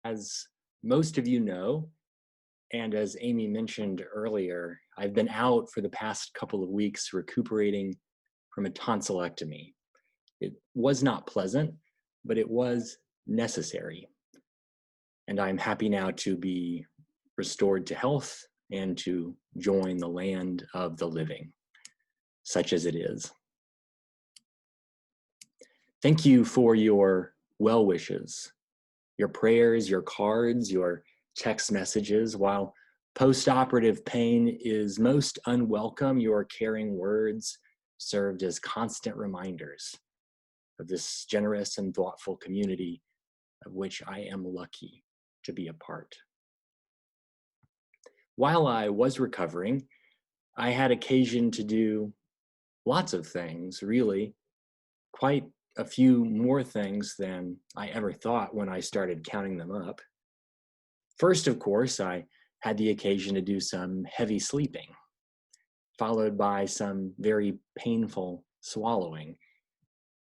As most of you know, and as Amy mentioned earlier, I've been out for the past couple of weeks recuperating from a tonsillectomy. It was not pleasant, but it was necessary. And I'm happy now to be restored to health and to join the land of the living, such as it is. Thank you for your well wishes, your prayers, your cards, your text messages. While post-operative pain is most unwelcome, your caring words served as constant reminders of this generous and thoughtful community of which I am lucky to be a part. While I was recovering, I had occasion to do lots of things, really, quite a few more things than I ever thought when I started counting them up. First, of course, I had the occasion to do some heavy sleeping, followed by some very painful swallowing,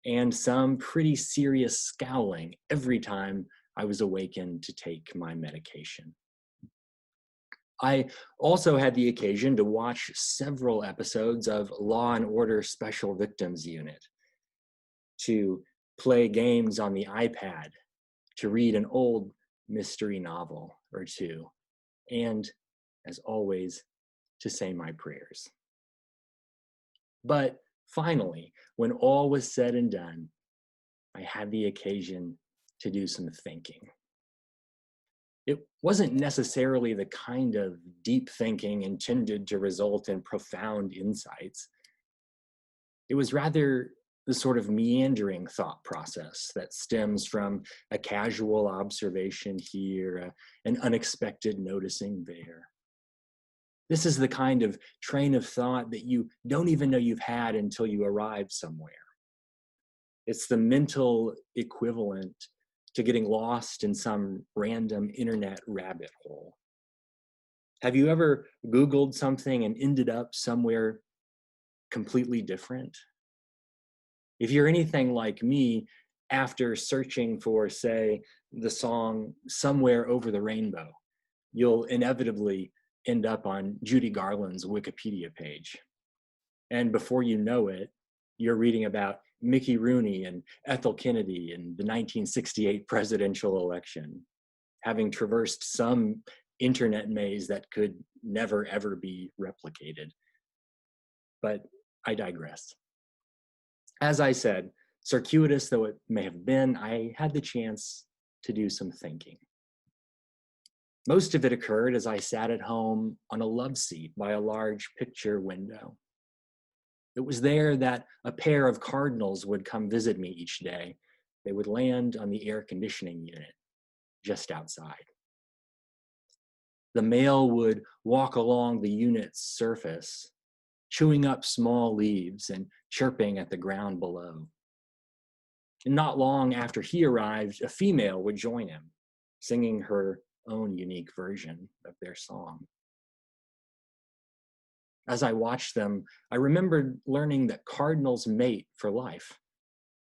and some pretty serious scowling every time I was awakened to take my medication. I also had the occasion to watch several episodes of Law and Order Special Victims Unit, to play games on the iPad, to read an old mystery novel or two, and, as always, to say my prayers. But finally, when all was said and done, I had the occasion to do some thinking. It wasn't necessarily the kind of deep thinking intended to result in profound insights. It was rather the sort of meandering thought process that stems from a casual observation here, an unexpected noticing there. This is the kind of train of thought that you don't even know you've had until you arrive somewhere. It's the mental equivalent to getting lost in some random internet rabbit hole. Have you ever Googled something and ended up somewhere completely different? If you're anything like me, after searching for, say, the song Somewhere Over the Rainbow, you'll inevitably end up on Judy Garland's Wikipedia page. And before you know it, you're reading about Mickey Rooney and Ethel Kennedy in the 1968 presidential election, having traversed some internet maze that could never, ever be replicated. But I digress. As I said, circuitous though it may have been, I had the chance to do some thinking. Most of it occurred as I sat at home on a love seat by a large picture window. It was there that a pair of cardinals would come visit me each day. They would land on the air conditioning unit just outside. The male would walk along the unit's surface, chewing up small leaves and chirping at the ground below. And not long after he arrived, a female would join him, singing her own unique version of their song. As I watched them, I remembered learning that cardinals mate for life,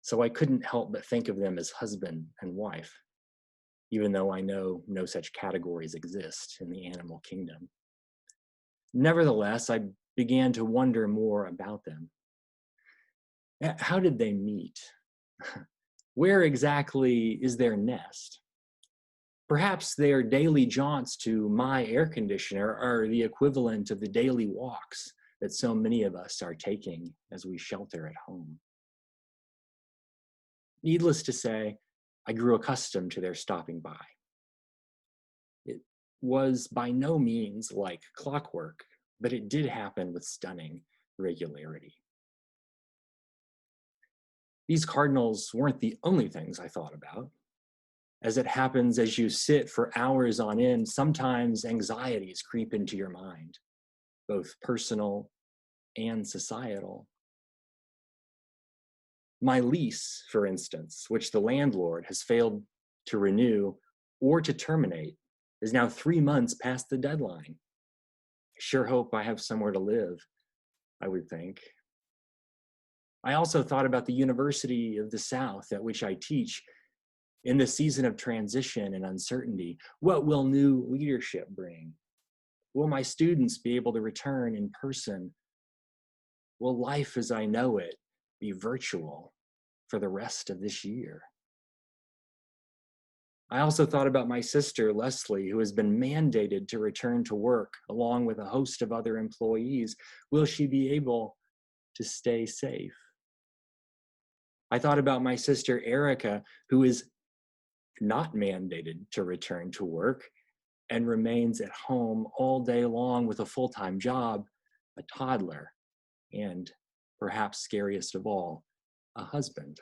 so I couldn't help but think of them as husband and wife, even though I know no such categories exist in the animal kingdom. Nevertheless, I began to wonder more about them. How did they meet? Where exactly is their nest? Perhaps their daily jaunts to my air conditioner are the equivalent of the daily walks that so many of us are taking as we shelter at home. Needless to say, I grew accustomed to their stopping by. It was by no means like clockwork, but it did happen with stunning regularity. These cardinals weren't the only things I thought about. As it happens, as you sit for hours on end, sometimes anxieties creep into your mind, both personal and societal. My lease, for instance, which the landlord has failed to renew or to terminate, is now 3 months past the deadline. I sure hope I have somewhere to live, I would think. I also thought about the University of the South at which I teach. In the season of transition and uncertainty, what will new leadership bring? Will my students be able to return in person? Will life as I know it be virtual for the rest of this year? I also thought about my sister, Leslie, who has been mandated to return to work along with a host of other employees. Will she be able to stay safe? I thought about my sister, Erica, who is not mandated to return to work and remains at home all day long with a full-time job, a toddler, and perhaps scariest of all, a husband.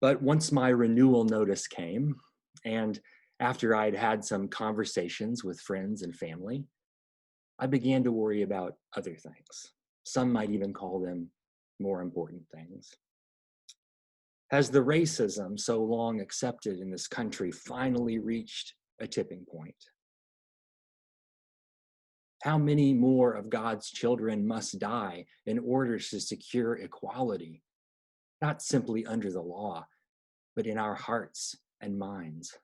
But once my renewal notice came, and after I'd had some conversations with friends and family, I began to worry about other things. Some might even call them more important things. Has the racism so long accepted in this country finally reached a tipping point? How many more of God's children must die in order to secure equality, not simply under the law, but in our hearts and minds?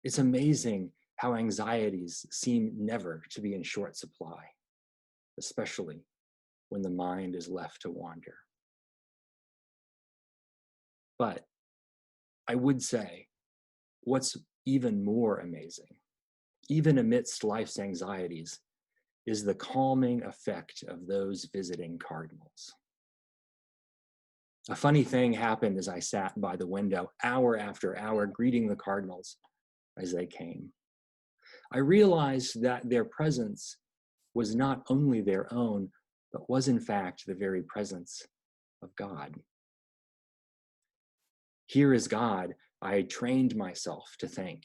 It's amazing how anxieties seem never to be in short supply, especially when the mind is left to wander. But I would say what's even more amazing, even amidst life's anxieties, is the calming effect of those visiting cardinals. A funny thing happened as I sat by the window, hour after hour, greeting the cardinals as they came. I realized that their presence was not only their own, but was in fact the very presence of God. Here is God, I trained myself to think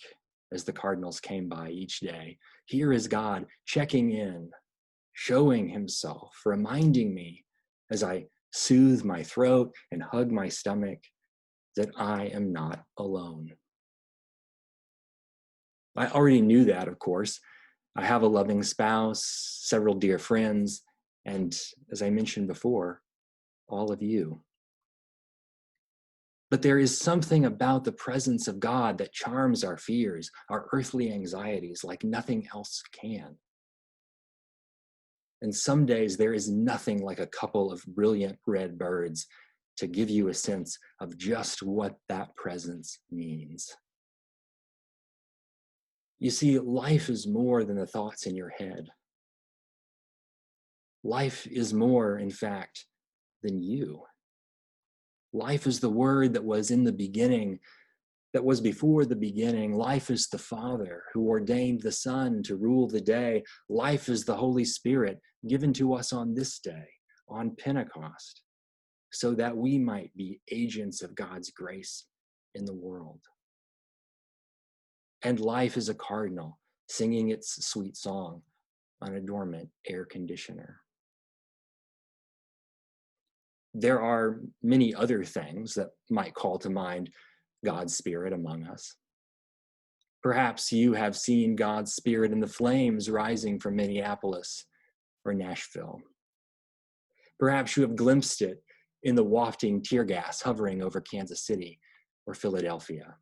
as the cardinals came by each day. Here is God checking in, showing himself, reminding me as I soothe my throat and hug my stomach that I am not alone. I already knew that, of course. I have a loving spouse, several dear friends, and as I mentioned before, all of you. But there is something about the presence of God that charms our fears, our earthly anxieties, like nothing else can. And some days there is nothing like a couple of brilliant red birds to give you a sense of just what that presence means. You see, life is more than the thoughts in your head. Life is more, in fact, than you. Life is the word that was in the beginning, that was before the beginning. Life is the Father who ordained the Son to rule the day. Life is the Holy Spirit given to us on this day, on Pentecost, so that we might be agents of God's grace in the world. And life is a cardinal singing its sweet song on a dormant air conditioner. There are many other things that might call to mind God's Spirit among us. Perhaps you have seen God's Spirit in the flames rising from Minneapolis or Nashville. Perhaps you have glimpsed it in the wafting tear gas hovering over Kansas City or Philadelphia.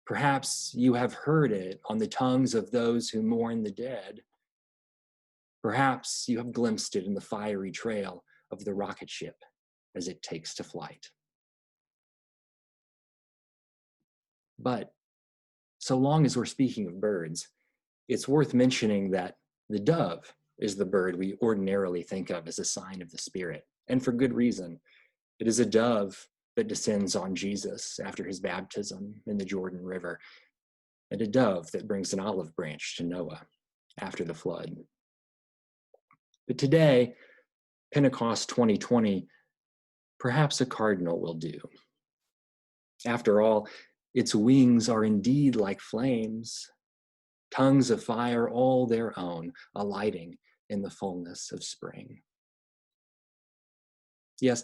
Perhaps you have heard it on the tongues of those who mourn the dead. Perhaps you have glimpsed it in the fiery trail of the rocket ship as it takes to flight. But so long as we're speaking of birds, it's worth mentioning that the dove is the bird we ordinarily think of as a sign of the Spirit, and for good reason. It is a dove that descends on Jesus after his baptism in the Jordan River, and a dove that brings an olive branch to Noah after the flood. But today, Pentecost 2020, perhaps a cardinal will do. After all, its wings are indeed like flames, tongues of fire all their own, alighting in the fullness of spring. Yes,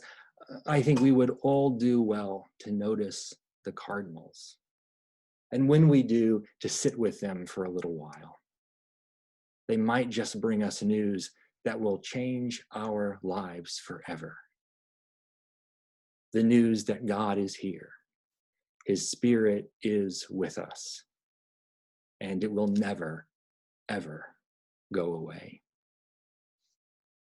I think we would all do well to notice the cardinals, and when we do, to sit with them for a little while. They might just bring us news that will change our lives forever. The news that God is here, His Spirit is with us, and it will never, ever go away.